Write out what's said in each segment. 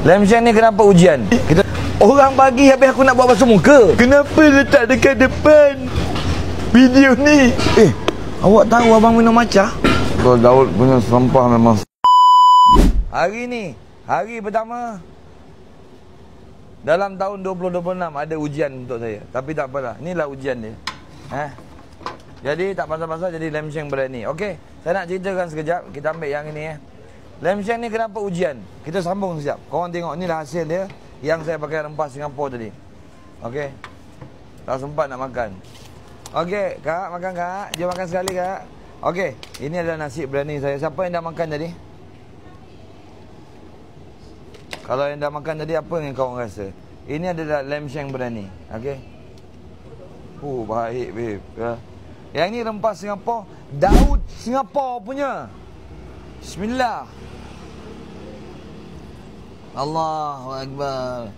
Lem Sheng ni kenapa ujian? Orang bagi habis aku nak buat basuh muka. Kenapa letak dekat depan video ni? Awak tahu abang minum matcha? Kalau Daud punya sampah memang. Hari ni, hari pertama dalam tahun 2026 ada ujian untuk saya. Tapi tak apalah, inilah ujian dia. Jadi tak pasal-pasal jadi Lem Sheng berani. Okey, saya nak ceritakan sekejap. Kita ambil yang ini Lem Sheng ni kenapa ujian? Kita sambung sekejap. Korang tengok, inilah hasil dia yang saya pakai rempah Singapura tadi. Okey. Tak sempat nak makan. Okey, Kak, makan Kak. Jom makan sekali Kak. Okey, ini adalah nasi berani saya. Siapa yang dah makan tadi? Kalau yang dah makan tadi, apa yang kau rasa? Ini adalah Lem Sheng berani. Okey. Baik babe. Yang ini rempah Singapura, Daud Singapura punya. Bismillah. Allahu Akbar.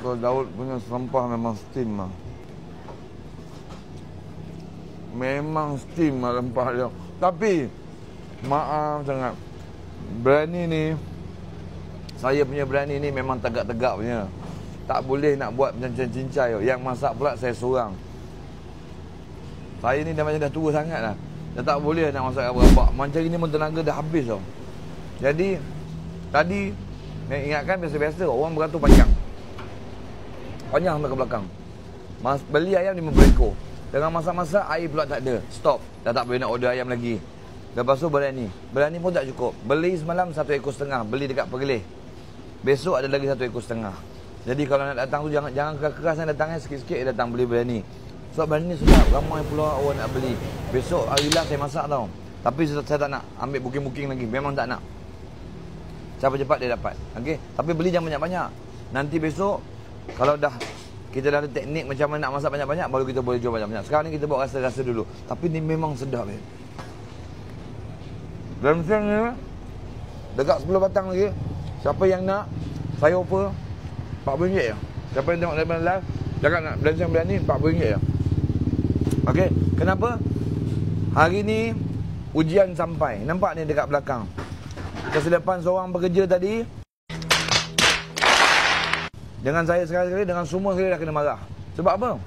Kalau Daud punya sampah memang steam lah. Memang steam lah rempah dia. Tapi maaf sangat, berani ni, saya punya berani ni memang tegak-tegak punya. Tak boleh nak buat macam cincai. Yang masak pula saya seorang. Saya ni dah macam dah tua sangat lah. Dah tak boleh nak masak apa-apa. Macam ini pun tenaga dah habis tau. Jadi tadi ingatkan biasa-biasa orang beratur panjang sampai ke belakang. Beli ayam 50 ekor. Dengan masak-masak air pula tak ada. Stop. Dah tak boleh nak order ayam lagi. Lepas tu berani pun tak cukup. Beli semalam 1,5 ekor. Beli dekat Pergelih. Besok ada lagi 1,5 ekor. Jadi kalau nak datang tu jangan keras nak datang, sikit-sikit datang beli berani. Sebab berani sedap, ramai pula orang nak beli. Besok hari last saya masak tau. Tapi saya tak nak ambil booking lagi. Memang tak nak. Siapa cepat dia dapat. Okey, tapi beli jangan banyak-banyak. Nanti besok kalau kita dah ada teknik macam mana nak masak banyak-banyak, baru kita boleh jual banyak-banyak. Sekarang ni kita buat rasa-rasa dulu. Tapi ni memang sedap ni. Lem Sheng ni dekat 10 batang lagi. Siapa yang nak, saya offer RM40 je. Siapa yang tengok daripada live, cakap nak Lem Sheng berani, RM40 je. Okey, kenapa? Hari ni ujian sampai. Nampak ni dekat belakang. Kesilapan seorang pekerja tadi. Dengan saya sekali-sekali, dengan semua sekali dah kena marah. Sebab apa?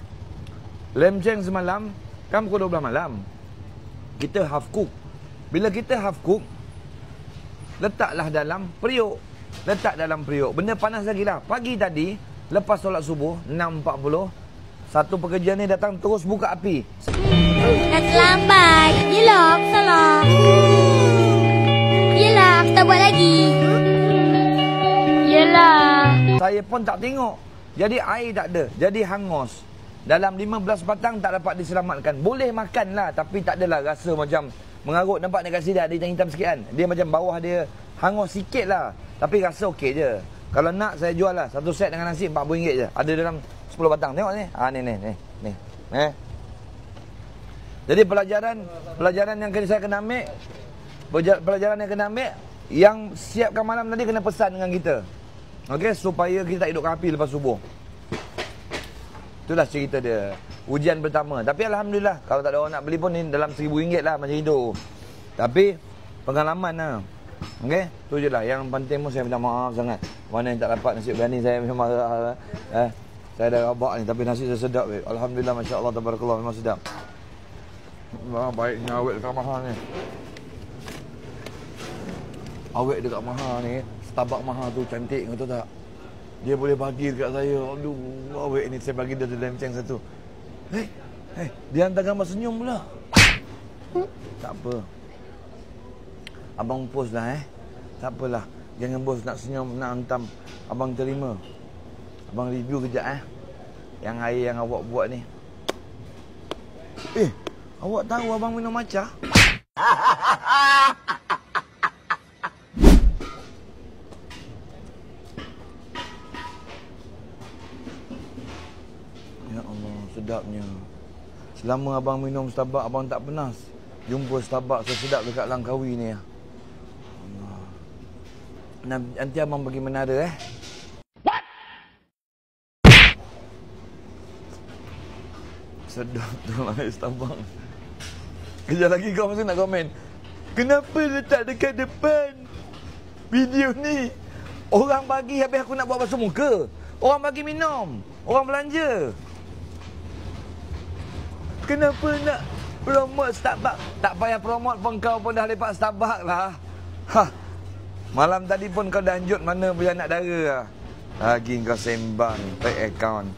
Lem Sheng semalam kan pukul 12 malam. Kita half cook. Bila kita half cook, letaklah dalam periuk. Letak dalam periuk. Benda panas lagi lah. Pagi tadi, lepas solat subuh, 6.40, satu pekerja ni datang terus buka api. Dah terlambat. Yelah, salah. Yelah, kita buat lagi. Yelah. Saya pun tak tengok. Jadi air tak ada. Jadi hangus. Dalam 15 batang tak dapat diselamatkan. Boleh makan lah. Tapi tak adalah rasa macam mengarut. Nampak dekat sini ada hitam-hitam sikit kan. Dia macam bawah dia hangus sikit lah. Tapi rasa okey je. Kalau nak saya jual lah. Satu set dengan nasi RM40 je. Ada dalam 10 batang. Tengok ni. Ni. Jadi pelajaran yang saya kena ambil. Pelajaran yang kena ambil. Yang siapkan malam tadi kena pesan dengan kita. Okey, supaya kita tak hidupkan api lepas subuh. Itulah cerita dia. Ujian pertama. Tapi Alhamdulillah, kalau tak ada orang nak beli pun ni dalam RM1,000 lah macam itu. Tapi pengalaman lah. Okey, tu je lah. Yang penting pun saya minta maaf sangat. Mana yang tak dapat nasi berani saya memang marah. Saya dah rabak ni, tapi nasi saya sedap. Alhamdulillah, Masya Allah, Tabarakallah, memang sedap. Baiknya awet dekat Maha ni. Awet dekat Maha ni. Starbucks Maha tu cantik, kau tahu tak? Dia boleh bagi dekat saya. Aduh, awet ni saya bagi dia Lem Sheng satu. Dia hantar gambar senyum pula. Tak apa. Abang post lah Tak apalah. Jangan bos nak senyum, nak hantam. Abang terima. Abang review kejap yang air yang awak buat ni. Awak tahu abang minum matcha? Ya Allah, sedapnya. Selama abang minum Starbucks, abang tak pernah jumpa Starbucks sesedap dekat Langkawi ni. Nanti abang pergi menara Sedap tu air Starbucks. Kejap lagi kau mesti nak komen. Kenapa letak dekat depan video ni? Orang bagi habis aku nak buat basuh muka. Orang bagi minum. Orang belanja. Kenapa nak promote Starbucks? Tak payah promote pun, kau pun dah lepak Starbucks lah. Hah. Malam tadi pun kau dah anjut mana punya anak dara lah. Lagi kau sembang fake account.